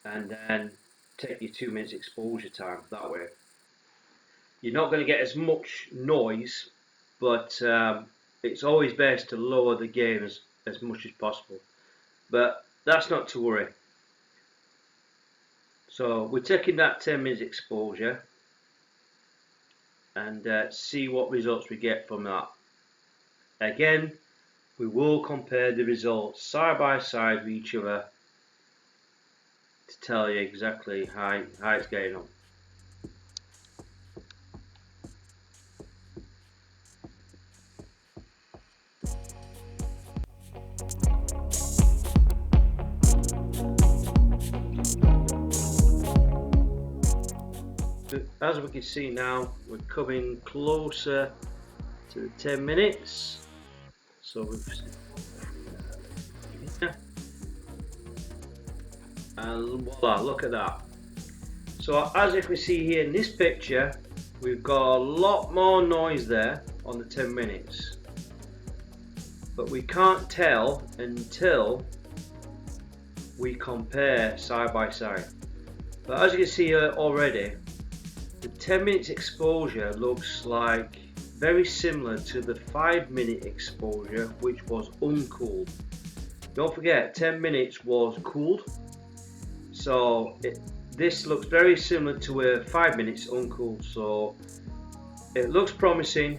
S2: and then take your 2 minutes exposure time that way. You're not going to get as much noise, but it's always best to lower the gain as much as possible, but that's not to worry. So we're taking that 10 minutes exposure and see what results we get from that. Again, we will compare the results side by side with each other to tell you exactly how it's getting on. As we can see now, we're coming closer to the 10 minutes. So we've and voila, look at that. So as you can see here in this picture, we've got a lot more noise there on the 10 minutes, but we can't tell until we compare side by side. But as you can see here already, the 10 minutes exposure looks like very similar to the 5 minute exposure, which was uncooled. Don't forget, 10 minutes was cooled, so this looks very similar to a 5 minutes uncooled. So it looks promising,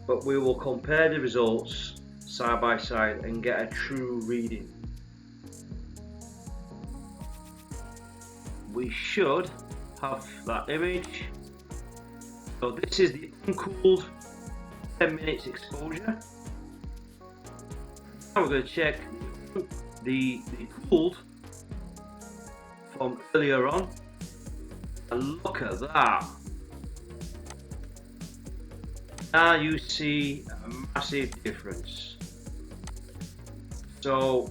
S2: but we will compare the results side by side and get a true reading. We should have that image. So this is the uncooled 10 minutes exposure. Now we're going to check the cooled from earlier on, and look at that. Now you see a massive difference. So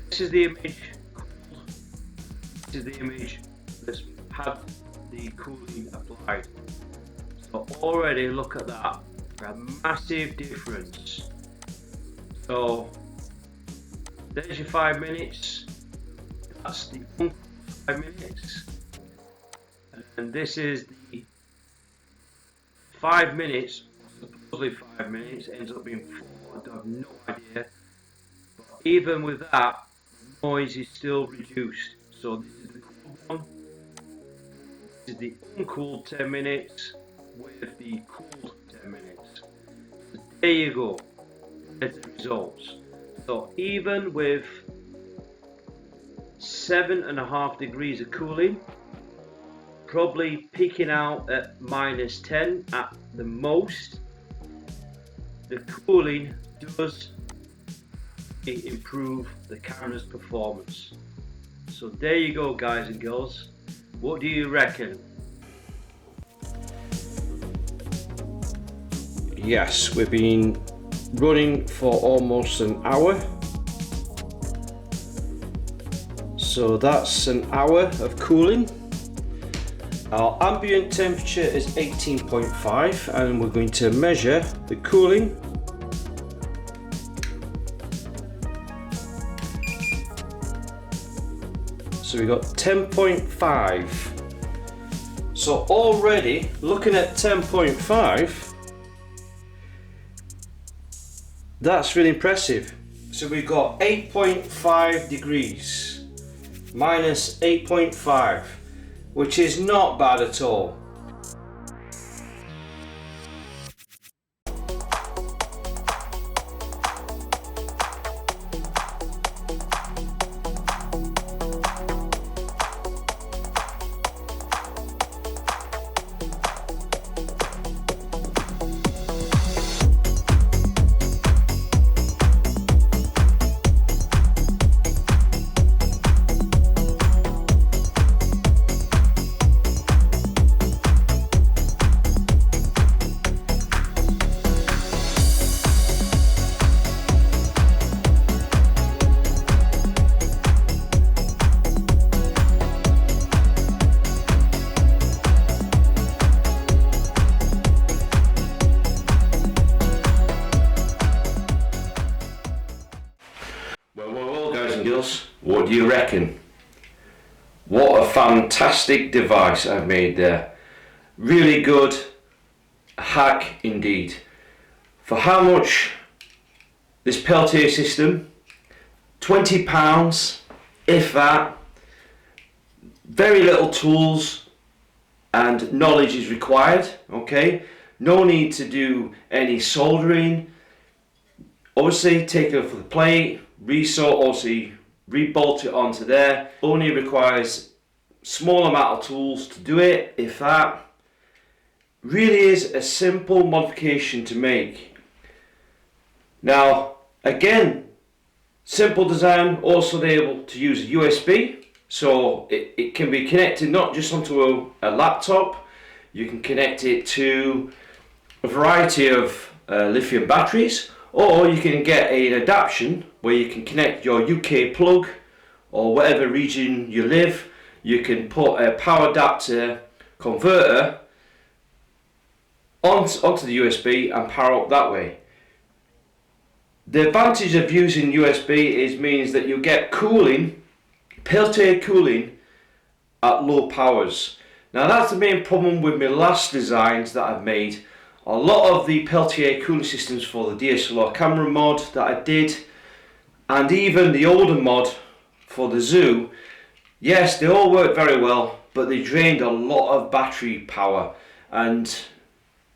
S2: this is the image cooled. This is the image that's had the cooling applied. So already look at that, a massive difference. So there's your 5 minutes, that's the 5 minutes, and this is the 5 minutes supposedly 5 minutes, ends up being 4, I have no idea. But even with that, the noise is still reduced. So this is the cool one, this is the uncooled 10 minutes with the cooled 10 minutes. So there you go, there's the results. So even with 7.5 degrees of cooling, probably peaking out at -10 at the most, the cooling does improve the camera's performance. So there you go, guys and girls. What do you reckon? Yes, we've been running for almost an hour. So that's an hour of cooling. Our ambient temperature is 18.5 and we're going to measure the cooling. So we got 10.5. So already looking at 10.5, that's really impressive. So we've got 8.5 degrees minus 8.5, which is not bad at all. Well, guys and girls, what do you reckon? What a fantastic device I've made there. Really good hack indeed. For how much this Peltier system? £20, if that. Very little tools and knowledge is required, okay? No need to do any soldering. Obviously take it off the plate, obviously rebolt it onto there. Only requires small amount of tools to do it, if that. Really is a simple modification to make. Now again, simple design, also able to use a USB, so it can be connected not just onto a laptop, you can connect it to a variety of lithium batteries, or you can get an adaptation where you can connect your UK plug or whatever region you live. You can put a power adapter converter onto the USB and power up that way. The advantage of using USB means that you get cooling, Peltier cooling at low powers. Now that's the main problem with my last designs that I've made. A lot of the Peltier cooling systems for the DSLR camera mod that I did, and even the older mod for the ZWO, yes, they all worked very well, but they drained a lot of battery power, and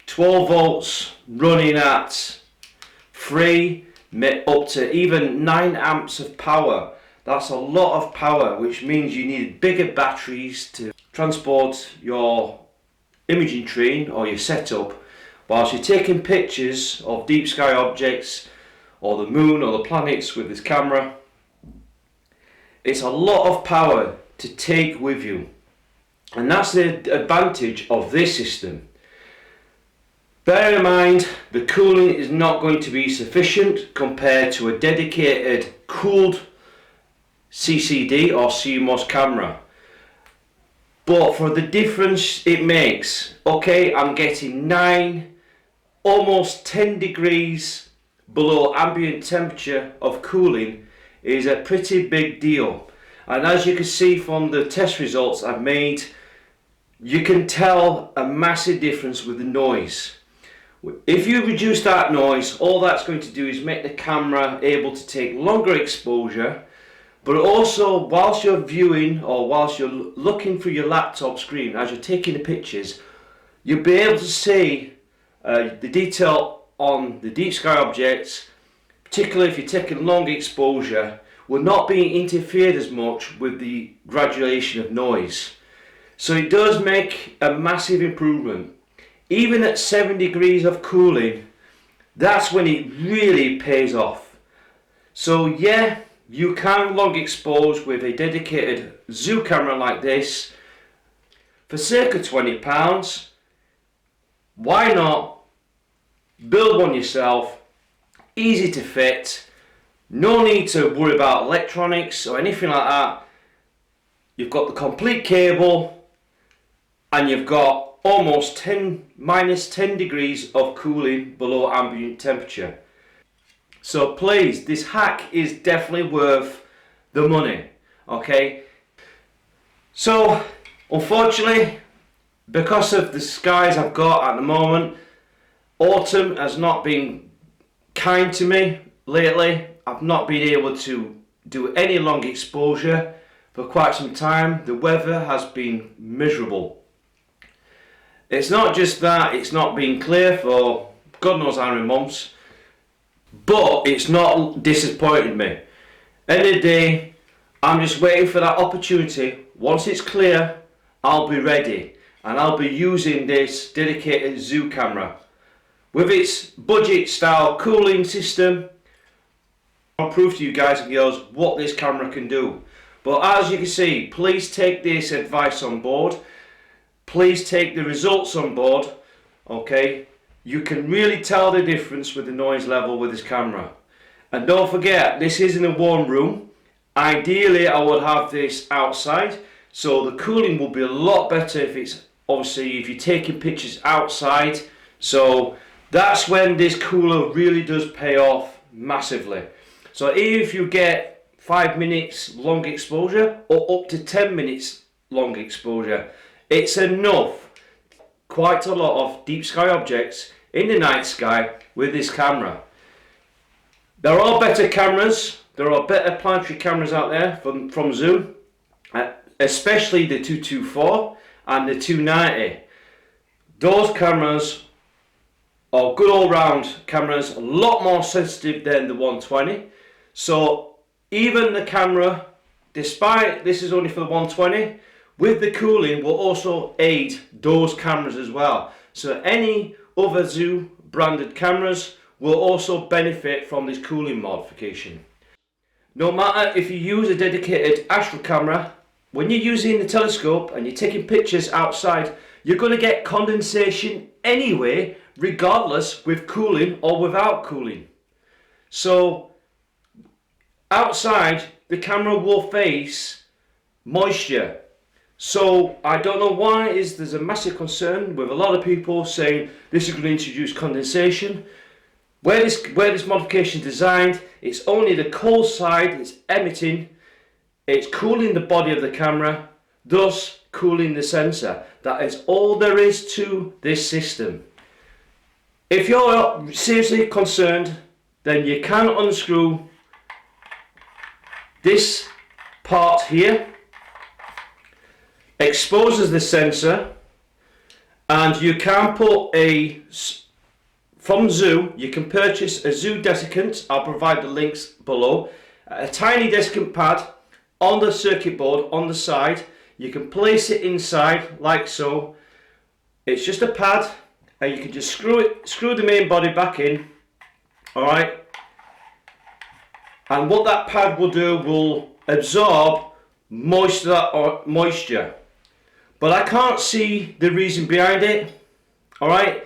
S2: 12 volts running at 3 up to even 9 amps of power. That's a lot of power, which means you need bigger batteries to transport your imaging train or your setup whilst you're taking pictures of deep sky objects or the moon or the planets with this camera. It's a lot of power to take with you, and that's the advantage of this system. Bear in mind, the cooling is not going to be sufficient compared to a dedicated cooled CCD or CMOS camera. But for the difference it makes, okay, I'm getting 9, almost 10 degrees below ambient temperature of cooling is a pretty big deal. And as you can see from the test results I've made, you can tell a massive difference with the noise. If you reduce that noise, all that's going to do is make the camera able to take longer exposure, but also whilst you're viewing or whilst you're looking through your laptop screen as you're taking the pictures, you'll be able to see the detail on the deep sky objects, particularly if you're taking long exposure, will not be interfered as much with the graduation of noise. So it does make a massive improvement. Even at 7 degrees of cooling, that's when it really pays off. So yeah, you can long expose with a dedicated ZWO camera like this for circa £20. Why not build one yourself? Easy to fit, no need to worry about electronics or anything like that. You've got the complete cable and you've got almost minus 10 degrees of cooling below ambient temperature. So please, this hack is definitely worth the money, okay? So unfortunately, because of the skies I've got at the moment, autumn has not been kind to me lately. I've not been able to do any long exposure for quite some time. The weather has been miserable. It's not just that it's not been clear for God knows how many months, but it's not disappointed me. End of the day, I'm just waiting for that opportunity. Once it's clear, I'll be ready and I'll be using this dedicated ZWO camera. With its budget style cooling system, I'll prove to you guys and girls what this camera can do. But as you can see, please take this advice on board. Please take the results on board, okay? You can really tell the difference with the noise level with this camera. And don't forget, this is in a warm room. Ideally, I would have this outside, so the cooling will be a lot better if it's, obviously, if you're taking pictures outside. So that's when this cooler really does pay off massively. So if you get 5 minutes long exposure or up to 10 minutes long exposure, it's enough, quite a lot of deep sky objects in the night sky with this camera. There are better cameras, there are better planetary cameras out there from ZWO, especially the 224 and the 290. Those cameras are good all-round cameras, a lot more sensitive than the 120. So even the camera, despite this is only for the 120, with the cooling will also aid those cameras as well. So any other ZWO branded cameras will also benefit from this cooling modification. No matter if you use a dedicated astro camera, when you're using the telescope and you're taking pictures outside, you're going to get condensation anyway, regardless with cooling or without cooling. So outside, the camera will face moisture. So I don't know why there's a massive concern with a lot of people saying this is going to introduce condensation. Where this modification is designed, it's only the cold side that's emitting. It's cooling the body of the camera, thus cooling the sensor. That is all there is to this system. If you're seriously concerned, then you can unscrew this part here, exposes the sensor, and you can put from ZWO, you can purchase a ZWO desiccant. I'll provide the links below. A tiny desiccant pad on the circuit board on the side. You can place it inside like so. It's just a pad, and you can just screw the main body back in. All right. And what that pad will do will absorb moisture. But I can't see the reason behind it. All right,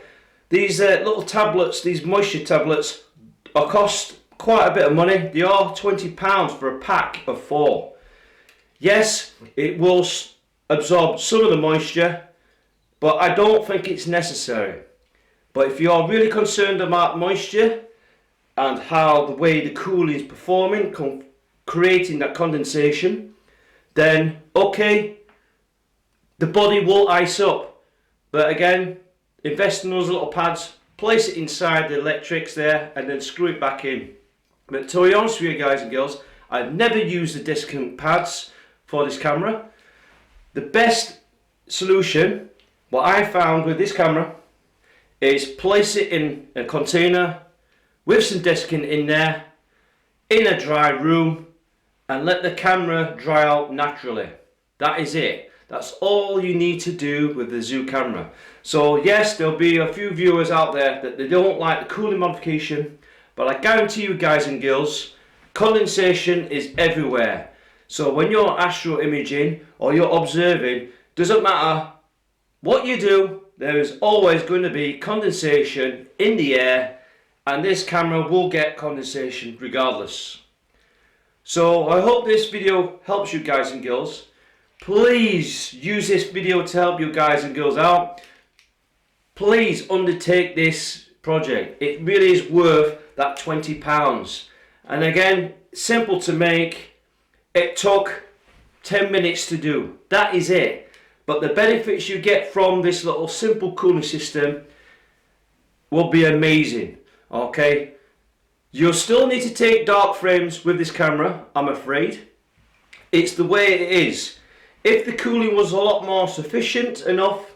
S2: these little tablets, these moisture tablets, cost quite a bit of money. They are £20 for a pack of 4. Yes, it will absorb some of the moisture, but I don't think it's necessary. But if you're really concerned about moisture and how the way the cooling is performing, creating that condensation, then okay, the body will ice up. But again, invest in those little pads, place it inside the electrics there, and then screw it back in. But to be honest with you guys and girls, I've never used the discount pads for this camera. The best solution, what I found with this camera, is place it in a container with some discount in there, in a dry room, and let the camera dry out naturally. That is it. That's all you need to do with the ZWO camera. So yes, there'll be a few viewers out there that they don't like the cooling modification, but I guarantee you guys and girls, condensation is everywhere. So when you're astro imaging or you're observing, doesn't matter what you do, there is always going to be condensation in the air, and this camera will get condensation regardless. So I hope this video helps you guys and girls. Please use this video to help you guys and girls out. Please undertake this project. It really is worth that £20. And again, simple to make. It took 10 minutes to do. That is it. But the benefits you get from this little simple cooling system will be amazing. Okay, you'll still need to take dark frames with this camera, I'm afraid. It's the way it is. If the cooling was a lot more sufficient enough,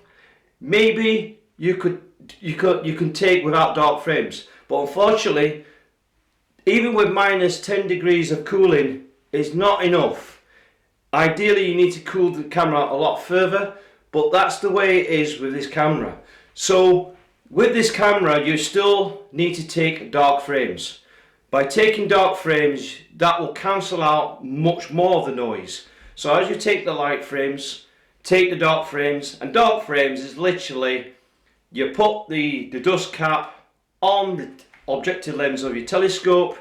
S2: maybe you can take without dark frames. But unfortunately, even with minus 10 degrees of cooling, it's not enough. Ideally, you need to cool the camera a lot further, but that's the way it is with this camera. So with this camera, you still need to take dark frames. By taking dark frames, that will cancel out much more of the noise. So as you take the light frames, take the dark frames, and dark frames is literally, you put the dust cap on the objective lens of your telescope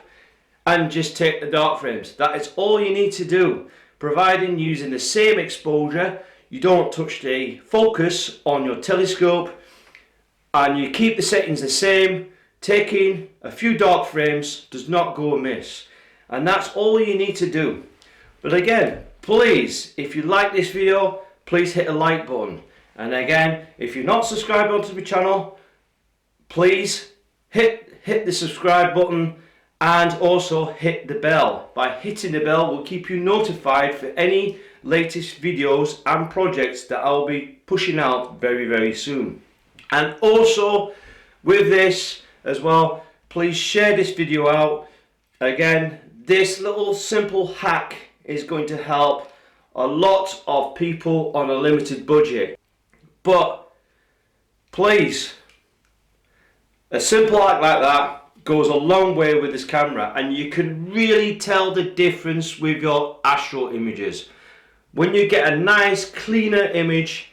S2: and just take the dark frames. That is all you need to do, providing using the same exposure, you don't touch the focus on your telescope, and you keep the settings the same. Taking a few dark frames does not go amiss, and that's all you need to do. But again, please, if you like this video, please hit the like button. And again, if you're not subscribed onto my channel, please hit the subscribe button, and also hit the bell. By hitting the bell will keep you notified for any latest videos and projects that I'll be pushing out very, very soon. And also with this as well, please share this video out. Again, this little simple hack is going to help a lot of people on a limited budget. But please, a simple hack like that goes a long way with this camera, and you can really tell the difference with your astro images. When you get a nice cleaner image,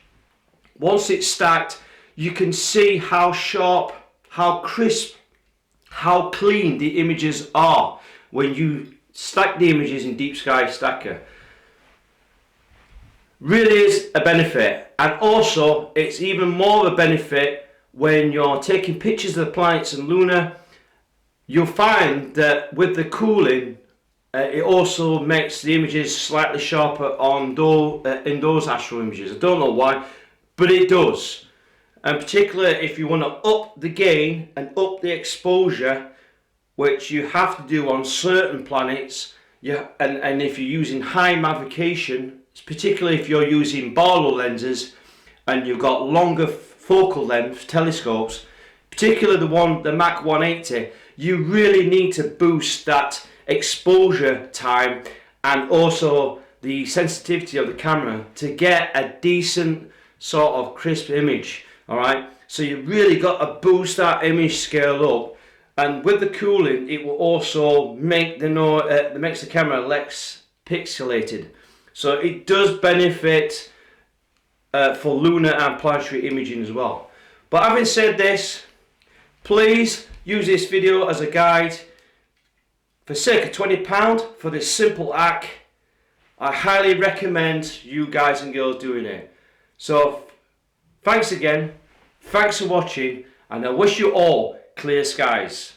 S2: once it's stacked, you can see how sharp, how crisp, how clean the images are when you stack the images in Deep Sky Stacker. Really is a benefit, and also it's even more of a benefit when you're taking pictures of the planets and lunar. You'll find that with the cooling, it also makes the images slightly sharper on in those astro images. I don't know why, but it does. And particularly if you want to up the gain and up the exposure, which you have to do on certain planets, and if you're using high modification, particularly if you're using Barlow lenses and you've got longer focal length telescopes, particularly the Mach 180, you really need to boost that exposure time and also the sensitivity of the camera to get a decent sort of crisp image. Alright, so you really got to boost that image scale up, and with the cooling it will also make makes the camera less pixelated. So it does benefit for lunar and planetary imaging as well. But having said this, please use this video as a guide. For circa £20 for this simple hack, I highly recommend you guys and girls doing it. So thanks again, thanks for watching, and I wish you all clear skies.